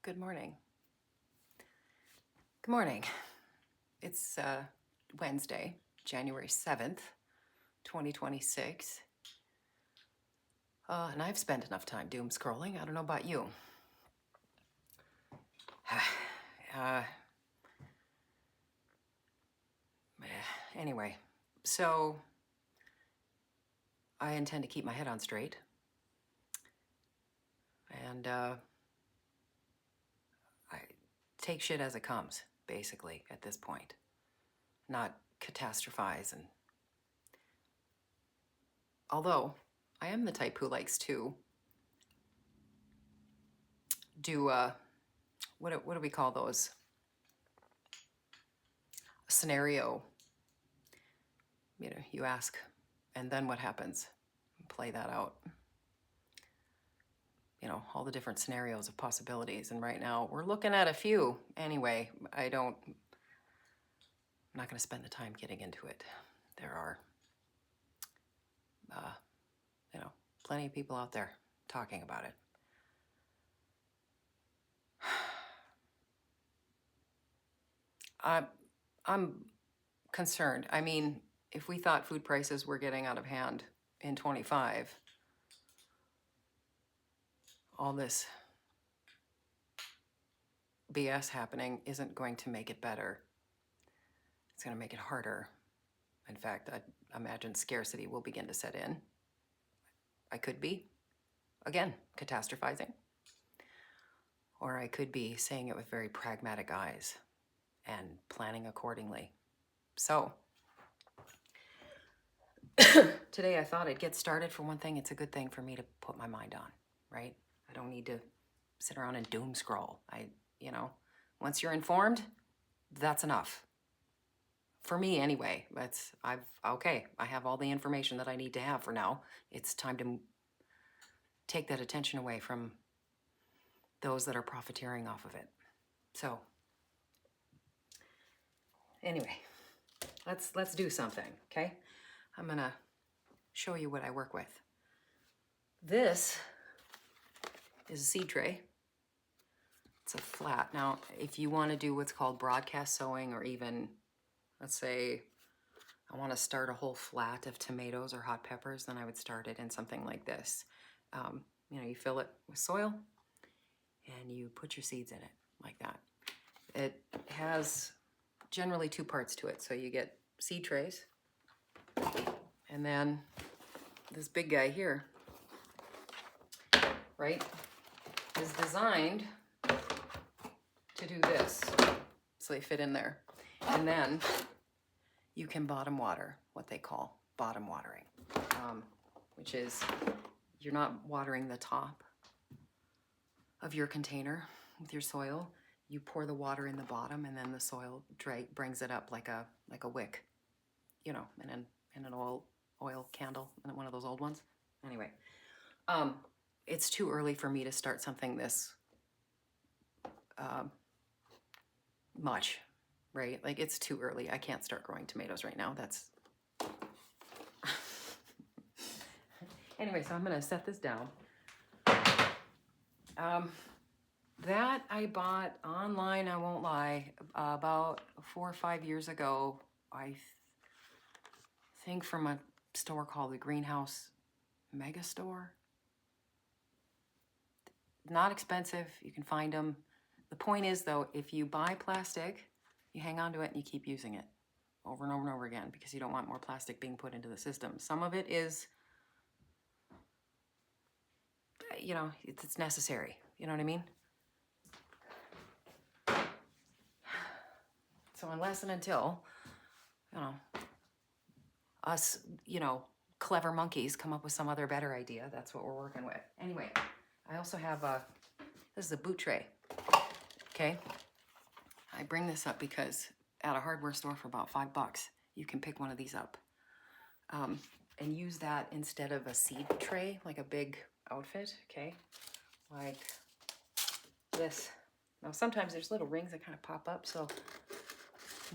Good morning. Good morning. It's Wednesday, January 7th, 2026. And I've spent enough time doom scrolling. I don't know about you. Anyway, so I intend to keep my head on straight. And I take shit as it comes, basically, at this point. Not catastrophize. And although I am the type who likes to do what do we call those? Scenario. You know, you ask, and then what happens? Play that out. You know, all the different scenarios of possibilities. And right now, we're looking at a few. Anyway, I'm not going to spend the time getting into it. There are, plenty of people out there talking about it. I'm concerned. I mean, if we thought food prices were getting out of hand in 25, all this BS happening isn't going to make it better. It's going to make it harder. In fact, I imagine scarcity will begin to set in. I could be, again, catastrophizing. Or I could be saying it with very pragmatic eyes and planning accordingly. So, today I thought I'd get started. For one thing, it's a good thing for me to put my mind on, right? I don't need to sit around and doom scroll. Once you're informed, that's enough. For me, anyway. I have all the information that I need to have for now. It's time to take that attention away from those that are profiteering off of it. So, anyway, let's do something, okay? I'm gonna show you what I work with. This is a seed tray. It's a flat. Now, if you want to do what's called broadcast sowing, or even, let's say, I want to start a whole flat of tomatoes or hot peppers, then I would start it in something like this. You fill it with soil, and you put your seeds in it like that. It has generally two parts to it. So you get seed trays, and then this big guy here, right, is designed to do this. So they fit in there. And then you can bottom water, what they call bottom watering, which is you're not watering the top of your container with your soil. You pour the water in the bottom, and then the soil brings it up like a wick, in an oil candle, in one of those old ones. Anyway, it's too early for me to start something this much, right? Like, it's too early. I can't start growing tomatoes right now. That's anyway. So I'm gonna set this down. That I bought online, I won't lie, about 4 or 5 years ago. I think from a store called the Greenhouse Mega Store. Not expensive, you can find them. The point is, though, if you buy plastic, you hang on to it and you keep using it over and over and over again, because you don't want more plastic being put into the system. Some of it is, it's necessary. You know what I mean? So unless and until, us, clever monkeys come up with some other better idea, that's what we're working with. Anyway, I also have this is a boot tray, okay? I bring this up because at a hardware store for about $5, you can pick one of these up and use that instead of a seed tray, like a big outfit, okay? Like this. Now, sometimes there's little rings that kind of pop up, so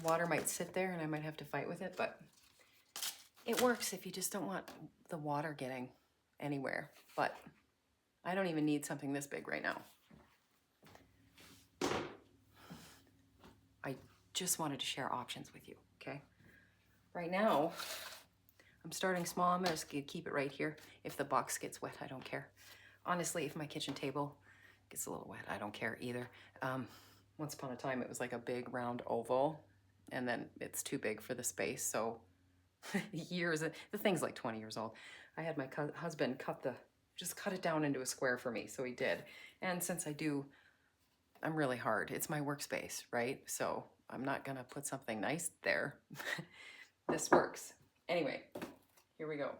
water might sit there and I might have to fight with it, but it works if you just don't want the water getting anywhere. But I don't even need something this big right now. just wanted to share options with you, okay? Right now, I'm starting small. I'm just gonna keep it right here. If the box gets wet, I don't care. Honestly, if my kitchen table gets a little wet, I don't care either. Once upon a time, it was like a big round oval, and then it's too big for the space, so years, the thing's like 20 years old. I had my husband just cut it down into a square for me, so he did. And since I'm really hard. It's my workspace, right? So I'm not gonna put something nice there. This works. Anyway, here we go.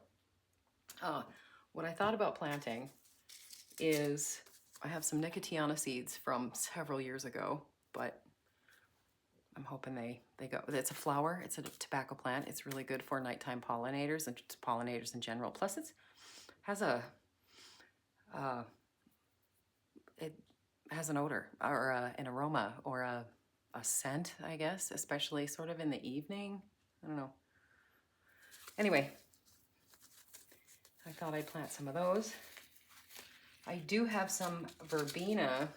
What I thought about planting is I have some Nicotiana seeds from several years ago, but I'm hoping they go. It's a flower. It's a tobacco plant. It's really good for nighttime pollinators and just pollinators in general. Plus, it has an odor or an aroma or a scent, I guess, especially sort of in the evening. I don't know. Anyway, I thought I'd plant some of those. I do have some verbena.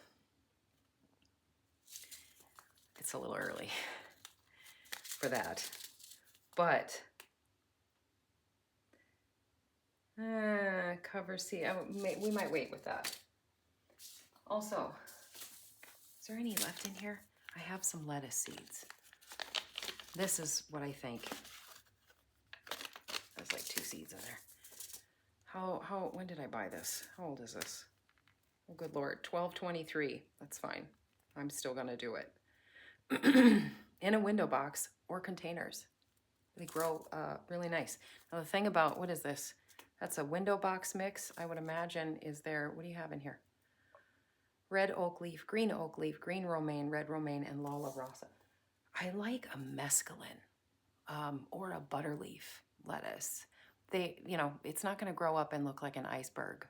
It's a little early for that, but cover seed. We might wait with that. Also, is there any left in here? I have some lettuce seeds. This is what I think. There's like 2 seeds in there. When did I buy this? How old is this? Oh, good Lord, 12/23. That's fine. I'm still gonna do it. In a window box or containers. They grow really nice. Now the thing about, what is this? That's a window box mix, I would imagine. Is there, what do you have in here? Red oak leaf, green romaine, red romaine, and Lala Rasa. I like a mescaline or a butterleaf lettuce. It's not going to grow up and look like an iceberg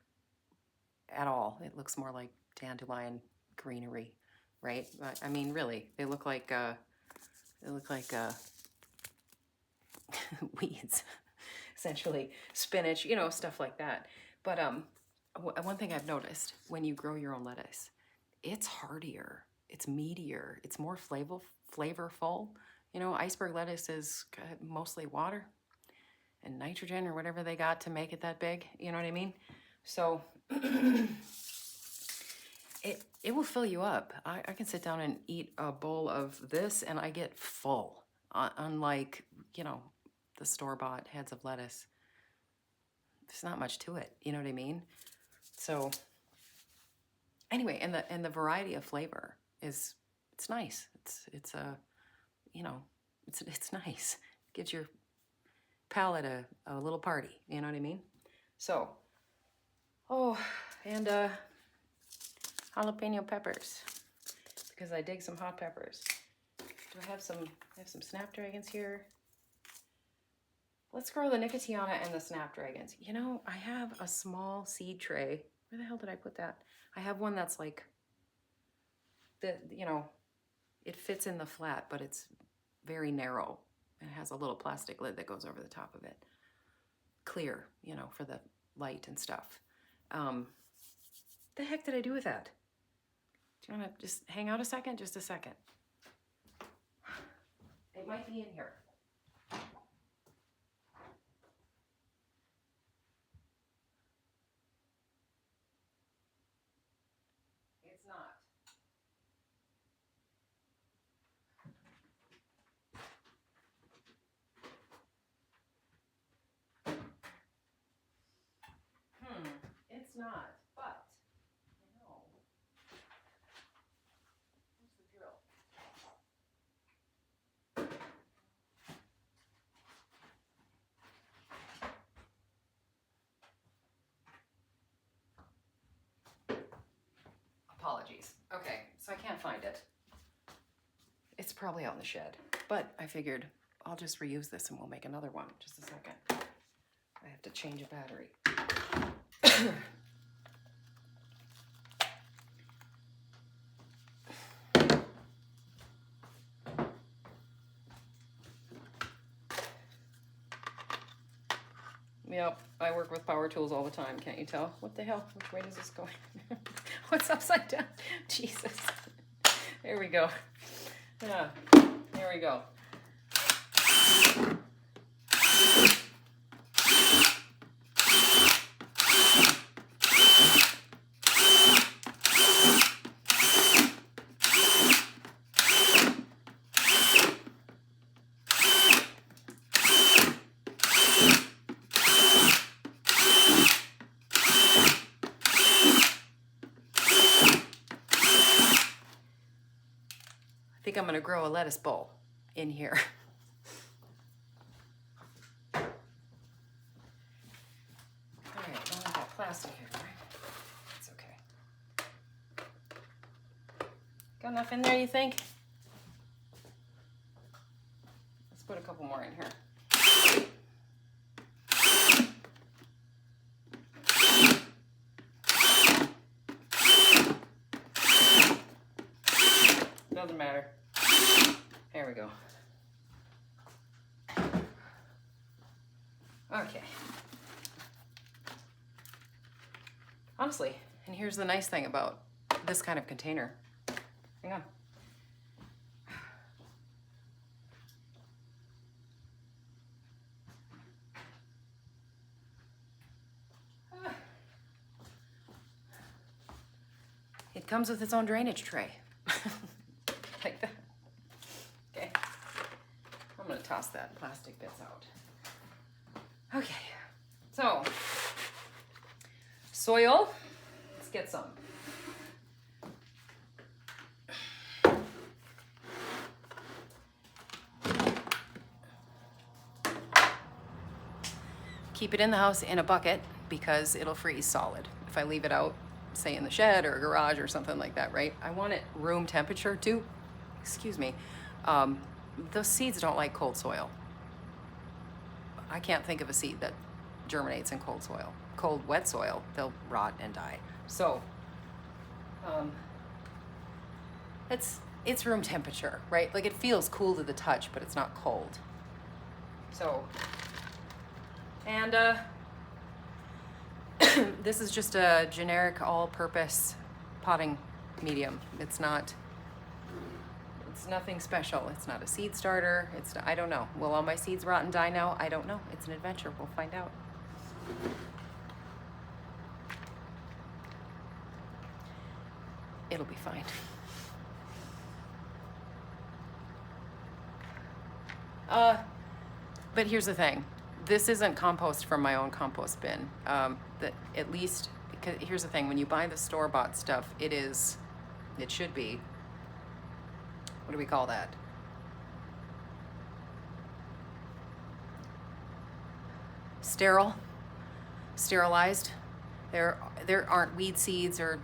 at all. It looks more like dandelion greenery, right? I mean, really, they look like weeds, essentially. Spinach, stuff like that. But one thing I've noticed, when you grow your own lettuce, it's heartier, it's meatier, it's more flavorful. Iceberg lettuce is mostly water and nitrogen or whatever they got to make it that big. You know what I mean? So it will fill you up. I can sit down and eat a bowl of this and I get full. Unlike, the store-bought heads of lettuce. There's not much to it. You know what I mean? So anyway, and the variety of flavor it's nice. It's nice. It gives your palate a little party. You know what I mean? So, and jalapeno peppers, because I dig some hot peppers. Do I have some snapdragons here? Let's grow the Nicotiana and the snapdragons. I have a small seed tray. Where the hell did I put that? I have one that's like, it fits in the flat, but it's very narrow. And it has a little plastic lid that goes over the top of it. Clear, for the light and stuff. The heck did I do with that? Do you want to just hang out a second? Just a second. It might be in here. It's not. It's not, but, what's the drill? Apologies. Okay, so I can't find it. It's probably out in the shed, but I figured I'll just reuse this and we'll make another one. Just a second. I have to change a battery. Yep, I work with power tools all the time, can't you tell? What the hell? Which way is this going? What's upside down? Jesus. There we go. Yeah. There we go. I think I'm going to grow a lettuce bowl in here. All right, don't want that plastic here, right? It's okay. Got enough in there, you think? Let's put a couple more in here. Doesn't matter. There we go. Okay. Honestly, and here's the nice thing about this kind of container. Hang on. It comes with its own drainage tray. Like that. Okay. I'm gonna toss that plastic bits out. Okay. So, soil. Let's get some. Keep it in the house in a bucket because it'll freeze solid if I leave it out, say in the shed or a garage or something like that, right? I want it room temperature too. Excuse me. Those seeds don't like cold soil. I can't think of a seed that germinates in cold soil. Cold, wet soil, they'll rot and die. So, it's room temperature, right? Like it feels cool to the touch, but it's not cold. So, and this is just a generic all-purpose potting medium. It's nothing special. It's not a seed starter. I don't know. Will all my seeds rot and die now? I don't know. It's an adventure. We'll find out. It'll be fine. But here's the thing. This isn't compost from my own compost bin. At least, because here's the thing. When you buy the store-bought stuff, it should be, what do we call that? Sterilized. There aren't weed seeds or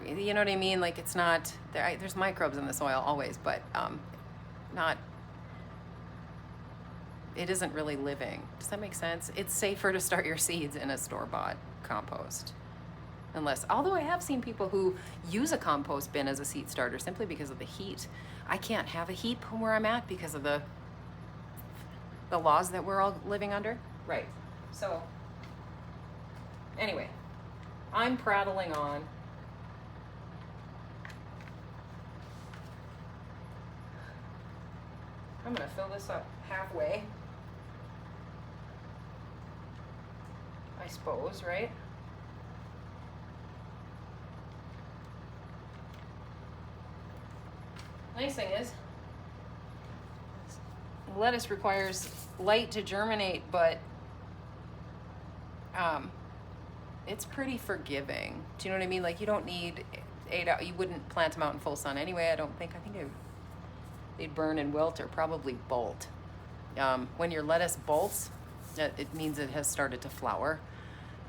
you know what I mean? Like it's not, there's microbes in the soil always, but it isn't really living. Does that make sense? It's safer to start your seeds in a store-bought compost. Although I have seen people who use a compost bin as a seed starter simply because of the heat. I can't have a heap where I'm at because of the laws that we're all living under. Right. So, anyway, I'm prattling on. I'm gonna fill this up halfway. I suppose, right? Nice thing is, lettuce requires light to germinate, but it's pretty forgiving. Do you know what I mean? Like you don't need 8 hours. You wouldn't plant them out in full sun anyway. I think they'd burn and wilt or probably bolt. When your lettuce bolts, it means it has started to flower,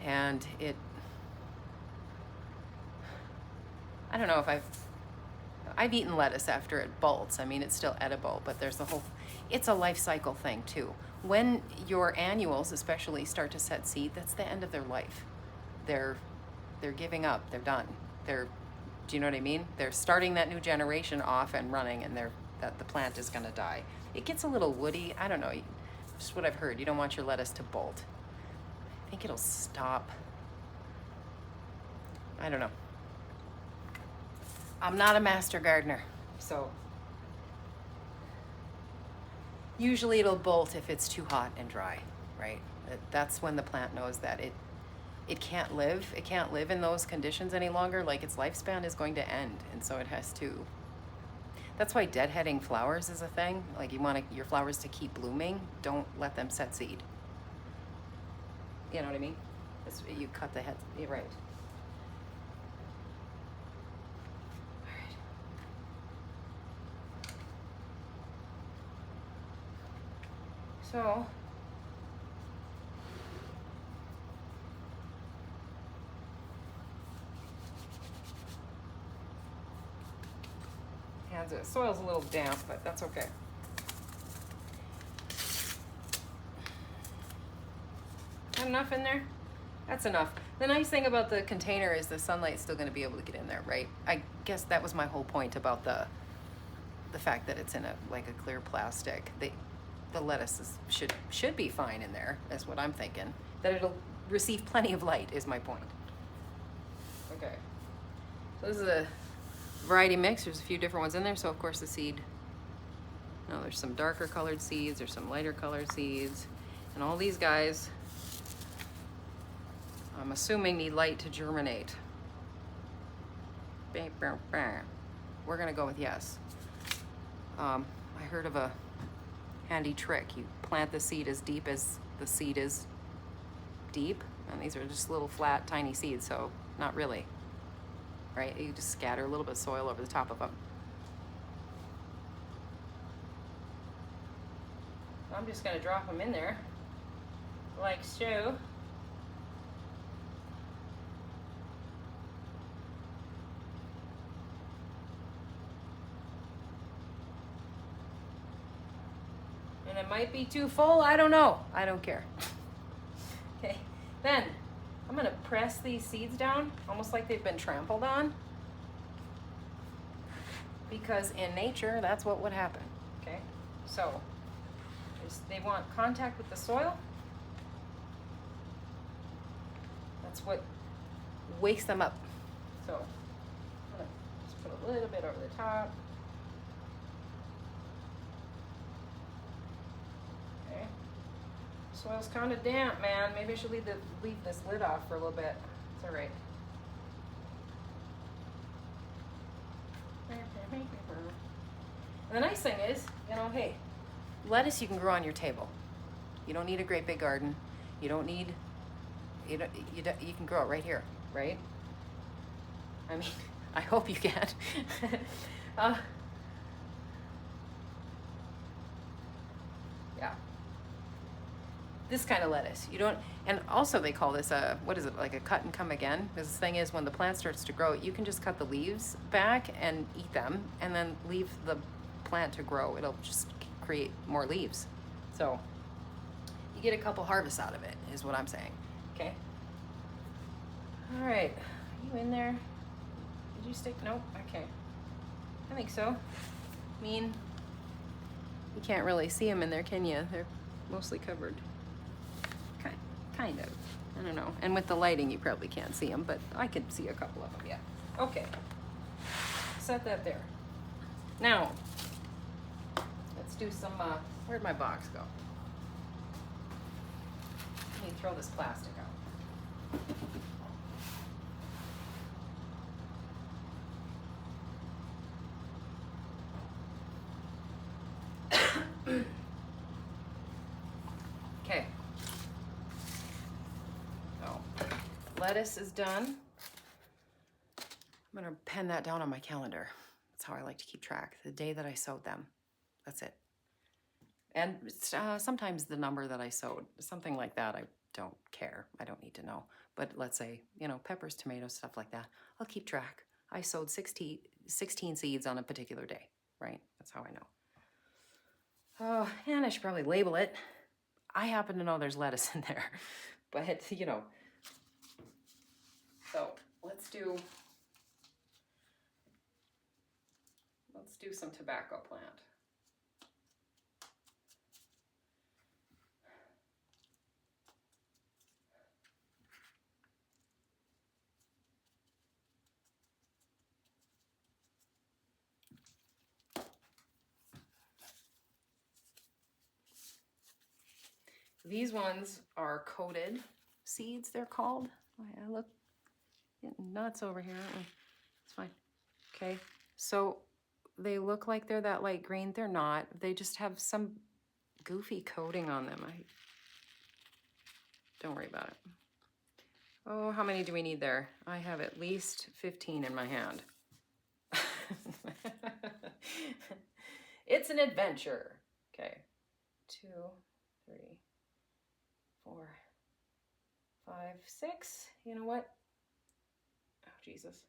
and I don't know if I've eaten lettuce after it bolts. I mean, it's still edible, but it's a life cycle thing too. When your annuals especially start to set seed, that's the end of their life. They're giving up, they're done. Do you know what I mean? They're starting that new generation off and running, and the plant is gonna die. It gets a little woody, I don't know, just what I've heard. You don't want your lettuce to bolt. I think it'll stop. I don't know. I'm not a master gardener, so Usually it'll bolt if it's too hot and dry, right? That's when the plant knows that it can't live. It can't live in those conditions any longer. Like its lifespan is going to end, and so it has to. That's why deadheading flowers is a thing. Like you want your flowers to keep blooming. Don't let them set seed. You know what I mean? You cut the heads. You're right. All right. So. The soil's a little damp, but that's okay. Enough in there? That's enough. The nice thing about the container is the sunlight's still going to be able to get in there, right? I guess that was my whole point about the fact that it's in like a clear plastic. The lettuce should be fine in there, is what I'm thinking. That it'll receive plenty of light is my point. Okay. So this is a variety mix. There's a few different ones in there. So of course the seed, there's some darker colored seeds, there's some lighter colored seeds, and all these guys, I'm assuming, need light to germinate. We're gonna go with yes. I heard of a handy trick. You plant the seed as deep as the seed is deep, and these are just little flat tiny seeds, so not really. Right? You just scatter a little bit of soil over the top of them. I'm just going to drop them in there, like so. And it might be too full, I don't know. I don't care. Okay, then I'm going to press these seeds down, almost like they've been trampled on. Because in nature, that's what would happen, okay? So, they want contact with the soil. That's what wakes them up. So, I'm going to just put a little bit over the top. Okay. Soil's kind of damp, man. Maybe I should leave this lid off for a little bit. It's all right. And the nice thing is, hey, lettuce you can grow on your table. You don't need a great big garden. You don't need, you can grow it right here, right? I mean, I hope you can. Yeah. This kind of lettuce, you don't, and also they call this what is it, like a cut and come again? Because the thing is, when the plant starts to grow, you can just cut the leaves back and eat them, and then leave the plant to grow. It'll just create more leaves. So you get a couple harvests out of it, is what I'm saying. Okay. All right. Are you in there? Did you stick? Nope. Okay. I think so. I mean, you can't really see them in there, can you? They're mostly covered. Kind of. I don't know. And with the lighting, you probably can't see them, but I could see a couple of them, yeah. Okay. Set that there. Now, let's do some, where'd my box go? Let me throw this plastic out. Okay. So, lettuce is done. I'm gonna pen that down on my calendar. That's how I like to keep track. The day that I sowed them. That's it. And sometimes the number that I sowed, something like that, I don't care. I don't need to know. But let's say, peppers, tomatoes, stuff like that. I'll keep track. I sowed 16 seeds on a particular day, right? That's how I know. Oh, and I should probably label it. I happen to know there's lettuce in there, but So let's do some tobacco plant. These ones are coated seeds, they're called. I look nuts over here. It's fine. Okay, so they look like they're that light green. They're not. They just have some goofy coating on them. Don't worry about it. Oh, how many do we need there? I have at least 15 in my hand. It's an adventure. Okay, 2, 3, 4, 5, 6. You know what? Oh, Jesus.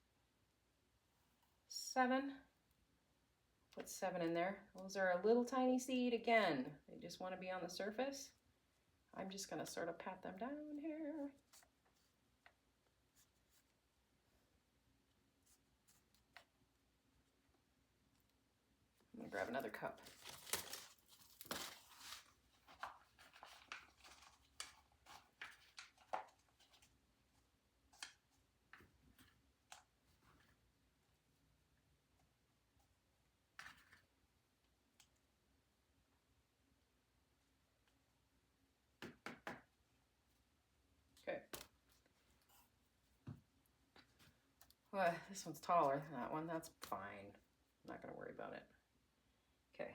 7. Put 7 in there. Those are a little tiny seed again. They just want to be on the surface. I'm just going to sort of pat them down here. I'm going to grab another cup. Okay. Well, this one's taller than that one. That's fine. I'm not going to worry about it. Okay.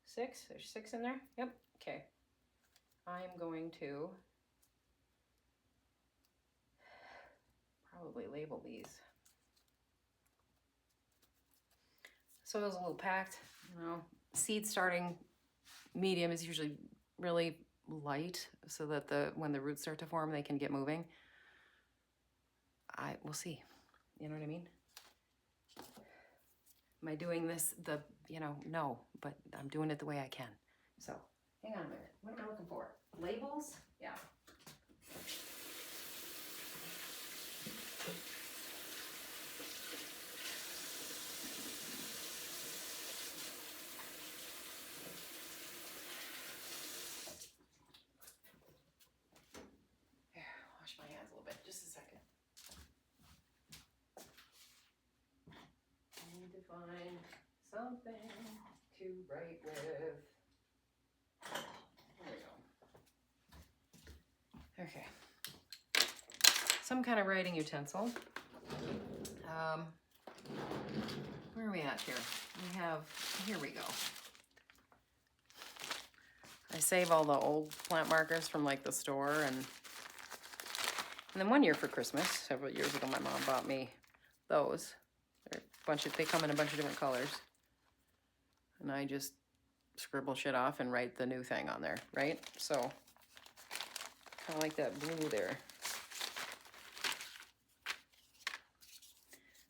Six? There's 6 in there? Yep. Okay. I'm going to probably label these. Soil's a little packed, you know. Seed starting medium is usually really light so that when the roots start to form, they can get moving. We'll see. You know what I mean? Am I doing this no, but I'm doing it the way I can. So, hang on a minute. What am I looking for? Labels? Yeah. Here, wash my hands a little bit. Just a second. I need to find something to write with. There we go. Okay. Some kind of writing utensil. Where are we at here? Here we go. I save all the old plant markers from like the store, and then one year for Christmas, several years ago, my mom bought me those. They come in a bunch of different colors. And I just scribble shit off and write the new thing on there, right? So, kind of like that blue there.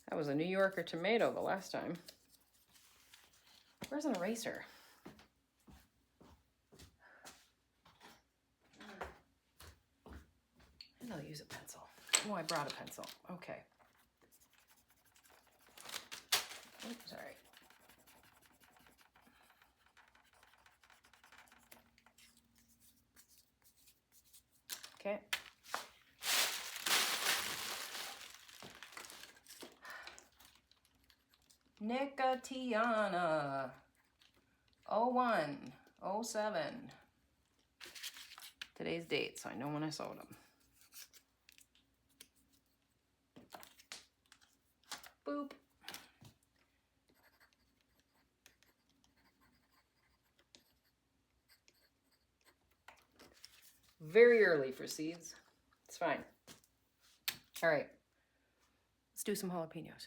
That was a New Yorker tomato the last time. Where's an eraser? And I'll use a pencil. Oh, I brought a pencil. Okay. Oops, all right. Okay. Nicotiana 01/07. Today's date, so I know when I sewed them. Boop. Very early for seeds. It's fine. All right. Let's do some jalapenos.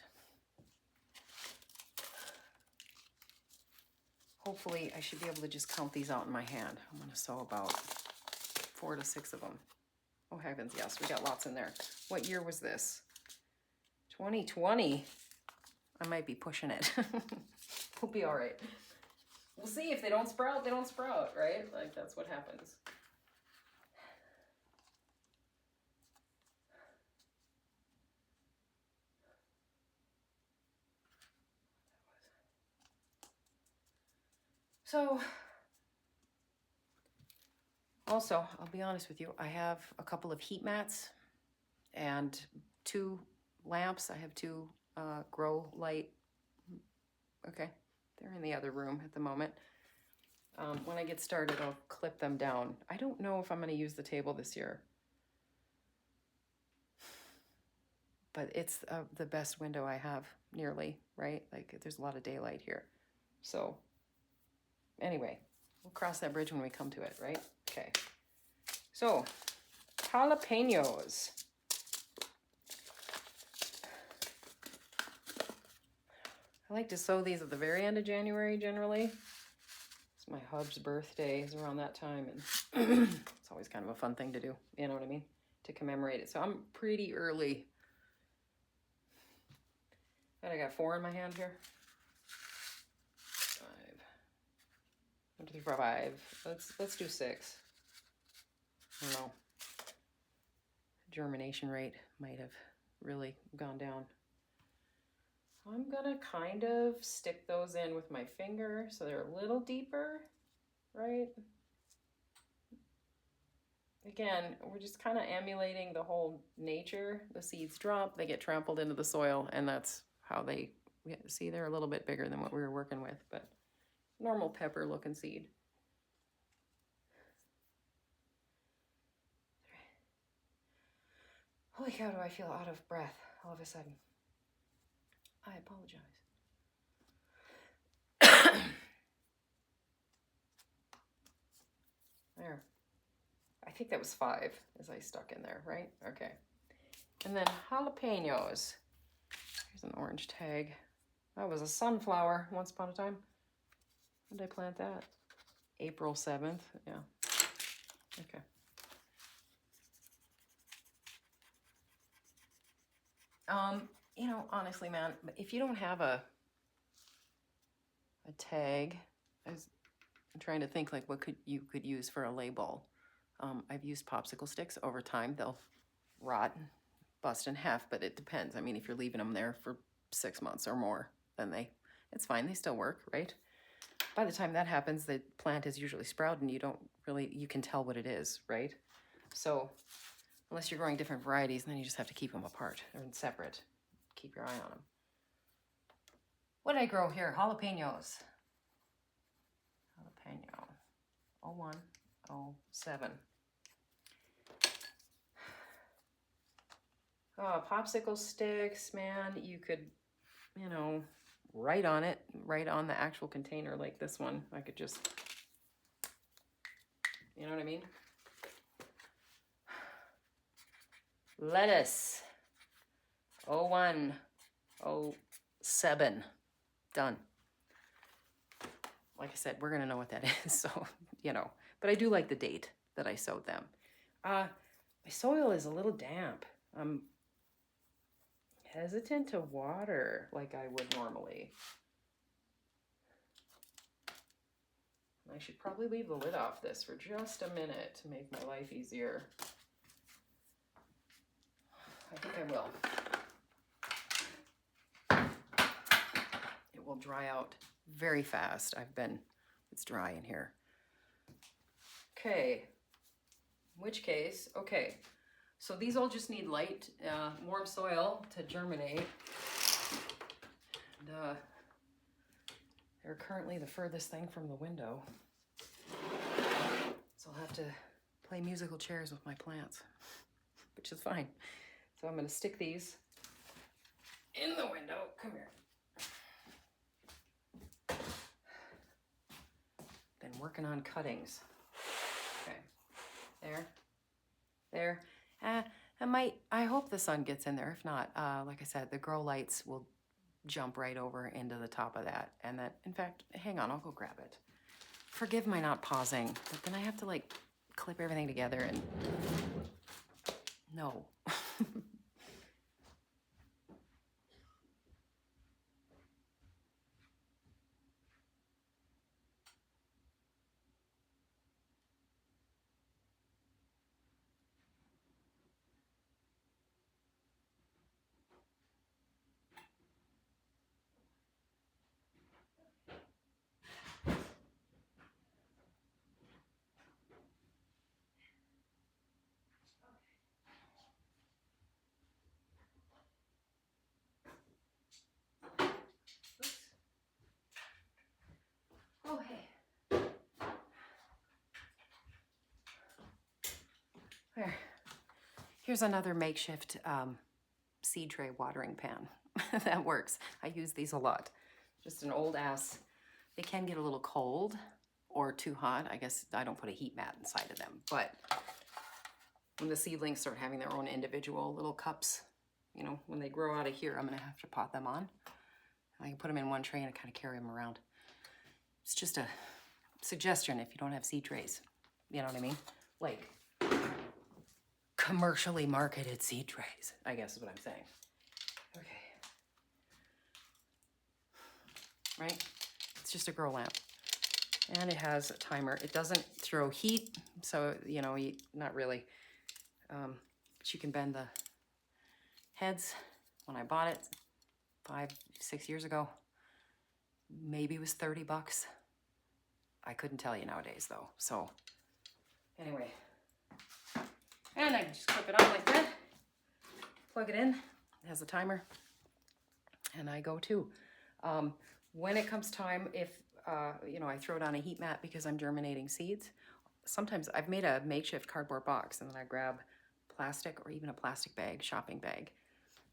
Hopefully, I should be able to just count these out in my hand. I'm going to sew about 4 to 6 of them. Oh, heavens, yes, we got lots in there. What year was this? 2020. I might be pushing it. We'll be all right. We'll see. If they don't sprout, they don't sprout, right? Like, that's what happens. So, also, I'll be honest with you, I have a couple of heat mats and 2 lamps. I have 2 grow light. Okay, they're in the other room at the moment. When I get started, I'll clip them down. I don't know if I'm going to use the table this year, but it's the best window I have, nearly, right? Like, there's a lot of daylight here. So anyway, we'll cross that bridge when we come to it, right? Okay. So, jalapeños. I like to sow these at the very end of January, generally. It's my hub's birthday is around that time, and it's always kind of a fun thing to do, you know what I mean? To commemorate it. So I'm pretty early. And I got 4 in my hand here. 5. 1, 2, 3, 4, 5. Let's do 6. I don't know. Germination rate might have really gone down. I'm gonna kind of stick those in with my finger so they're a little deeper, right? Again, we're just kind of emulating the whole nature. The seeds drop, they get trampled into the soil, and that's how they, see, they're a little bit bigger than what we were working with, but normal pepper looking seed. Holy cow, do I feel out of breath all of a sudden. I apologize. There. I think that was 5 as I stuck in there, right? Okay. And then jalapeños. Here's an orange tag. That was a sunflower once upon a time. When did I plant that? April 7th. Yeah. Okay. You know, honestly, man, if you don't have a tag, I'm trying to think like what you could use for a label. I've used popsicle sticks over time. They'll rot, bust in half, but it depends. I mean, if you're leaving them there for 6 months or more, then it's fine. They still work, right? By the time that happens, the plant is usually sprouted and you can tell what it is, right? So unless you're growing different varieties, then you just have to keep them apart or separate. Keep your eye on them. What did I grow here? Jalapeños. Jalapeno. 01, 07. Oh, popsicle sticks, man. You could, write on it, write on the actual container like this one. I could just, you know what I mean? Lettuce. 01, 07. Done. Like I said, we're going to know what that is. So, but I do like the date that I sowed them. My soil is a little damp. I'm hesitant to water like I would normally. I should probably leave the lid off this for just a minute to make my life easier. I think I will. It will dry out very fast. It's dry in here. Okay, in which case, okay. So these all just need light, warm soil to germinate. And, they're currently the furthest thing from the window. So I'll have to play musical chairs with my plants, which is fine. So I'm going to stick these in the window. Come here. Been working on cuttings. Okay. There. I hope the sun gets in there. If not, like I said, the grow lights will jump right over into the top of that. And that, in fact, hang on, I'll go grab it. Forgive my not pausing, but then I have to clip everything together and no. There. Here's another makeshift seed tray watering pan. That works. I use these a lot. Just an old ass. They can get a little cold or too hot. I guess I don't put a heat mat inside of them, but when the seedlings start having their own individual little cups, you know, when they grow out of here, I'm gonna have to pot them on. I can put them in one tray and kind of carry them around. It's just a suggestion if you don't have seed trays. You know what I mean? Like commercially marketed seed trays, I guess is what I'm saying. Okay. Right? It's just a grow lamp. And it has a timer. It doesn't throw heat, so, you know, not really. But you can bend the heads. When I bought it 5-6 years ago, maybe it was 30 bucks. I couldn't tell you nowadays though. So anyway, and I just clip it on like that, plug it in, it has a timer, and I go too. When it comes time, if you know, I throw it on a heat mat because I'm germinating seeds. Sometimes I've made a makeshift cardboard box, and then I grab plastic or even a plastic bag, shopping bag,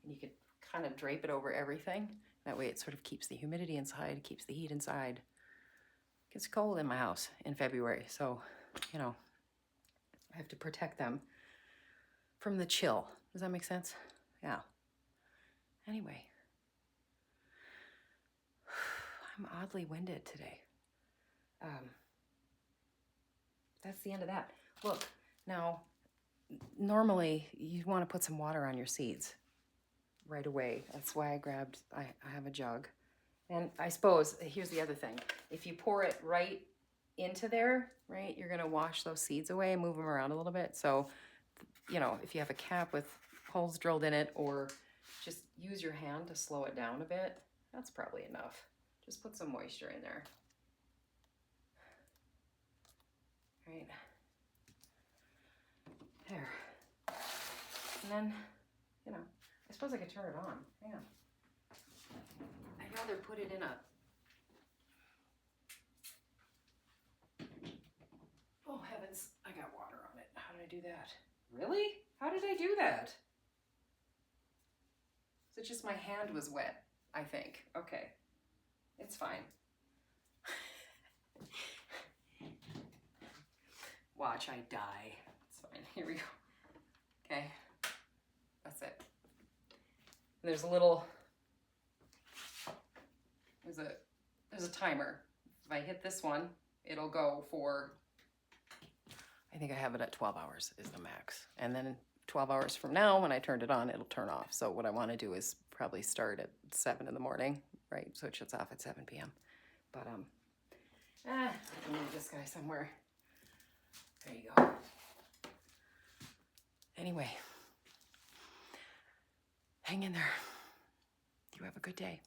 and you could kind of drape it over everything. That way it sort of keeps the humidity inside, keeps the heat inside. It gets cold in my house in February, so, you know, I have to protect them from the chill. Does that make sense? Yeah. Anyway. I'm oddly winded today. That's the end of that. Look, now, normally you want to put some water on your seeds right away. That's why I have a jug. And I suppose, here's the other thing. If you pour it right into there, right, you're going to wash those seeds away and move them around a little bit. So, you know, if you have a cap with holes drilled in it, or just use your hand to slow it down a bit, that's probably enough. Just put some moisture in there. Right. There. And then, you know, I suppose I could turn it on. Hang on. I'd rather put it in a... Oh, heavens. I got water on it. How did I do that? Really? How did I do that? Is it just my hand was wet, I think? Okay. It's fine. Watch, I die. It's fine. Here we go. Okay. That's it. There's a little... There's a timer. If I hit this one, it'll go for... I think I have it at 12 hours is the max. And then 12 hours from now, when I turned it on, it'll turn off. So what I want to do is probably start at 7 in the morning, right? So it shuts off at 7 p.m. But, I can move this guy somewhere. There you go. Anyway, hang in there. You have a good day.